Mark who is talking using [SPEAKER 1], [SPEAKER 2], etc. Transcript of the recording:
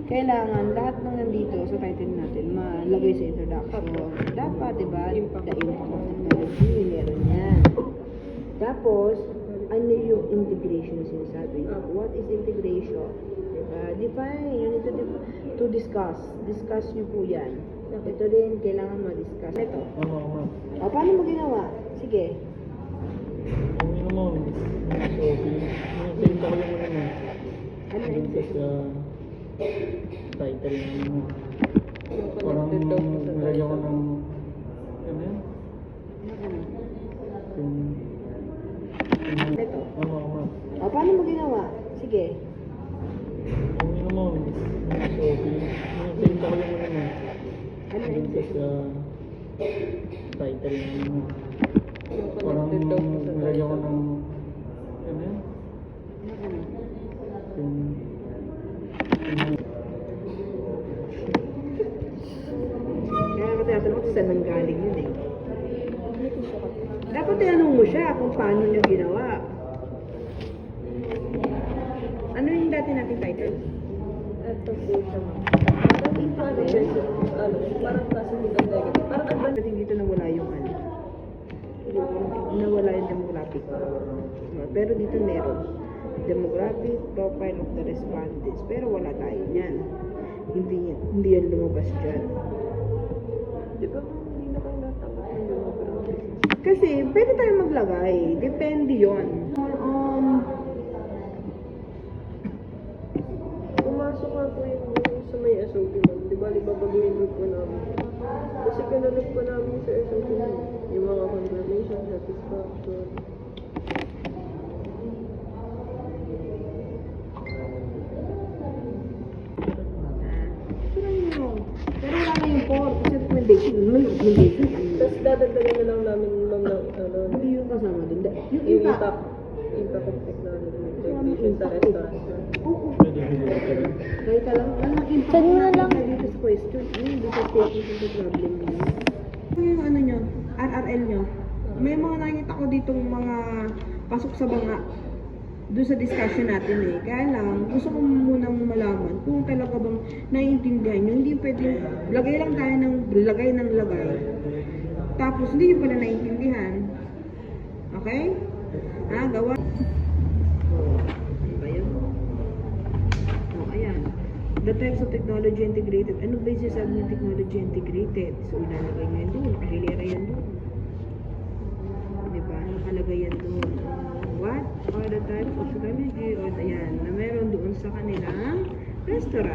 [SPEAKER 1] kailangan lahat ng nandito sa title natin malagay sa introduction. Dapat, di ba? The impact of technology, meron yan. Tapos, ano yung integration na sinasabi? What is integration? Diba? Define, you need to discuss. Discuss nyo po yan. Ito din, kailangan ma-discuss. Ito. O, paano mo ginawa? Sige.
[SPEAKER 2] Ano naman? So, pinita ko yung ano.
[SPEAKER 1] Ano
[SPEAKER 2] Yung
[SPEAKER 1] yung
[SPEAKER 2] sa title ng parang nilagyan ko ng ano yun?
[SPEAKER 1] Ito.
[SPEAKER 2] Ano.
[SPEAKER 1] O, paano mo ginawa? Sige.
[SPEAKER 2] Ano naman? So, pinita ko yung ano.
[SPEAKER 1] Ano
[SPEAKER 2] Yung
[SPEAKER 1] yung
[SPEAKER 2] sa title ng parang nilagyan ko ng ano yun?
[SPEAKER 1] Kaya katatanong ko saan nanggaling yun eh. Dapat tinanong mo siya kung paano niya ginawa. Ano yung dati nating title?
[SPEAKER 3] Ito po siya. Parang klase ng negative. Parang advanced.
[SPEAKER 1] Kasi dito nawala yung ano. Nawala yung demographic. Pero dito meron. Demographic profile of the respondents. Pero wala tayo niyan. Hindi yan lumabas dyan.
[SPEAKER 3] Di ba hindi na kayo natanggap ng demographic?
[SPEAKER 1] Kasi pwede tayo maglagay. Depende yon.
[SPEAKER 3] Pumasok nga po yung sa may SOP man. Di ba, babaguhin po namin. Kasi pinalog po namin sa SOP man. Yung mga confirmation, satisfaction.
[SPEAKER 1] Pero wala na yung 4 kasi recommendation. May recommendation.
[SPEAKER 3] Tapos dadagdagan na lang namin ma'am ng ano,
[SPEAKER 1] Hindi yung kasama dun. Yung
[SPEAKER 3] yung
[SPEAKER 1] impact.
[SPEAKER 3] impact of technology integration sa restaurant.
[SPEAKER 1] Oo.
[SPEAKER 2] Pwede hindi ka rin.
[SPEAKER 1] Kahit alam, impact
[SPEAKER 4] Send mo na lang.
[SPEAKER 1] dito sa question. Dito sa statement of problem niyo. Yung ano nyo, RRL nyo. May mga nakikita ko ditong mga pasok sa banga doon sa discussion natin eh. Kaya lang, gusto ko munang malaman kung talaga bang naiintindihan nyo. Hindi pwede, lagay lang tayo ng lagay. Tapos, hindi nyo pala naiintindihan. Okay? Gawa. Ano ba yun? Ayan. The types of technology integrated. Ano ba yung sasabi ng technology integrated? So, ilalagay nyo yan doon. Hilera yan doon. Diba? Nakalagay yan doon. What are the types of technology? O, ayan, na meron doon sa kanilang restaurant.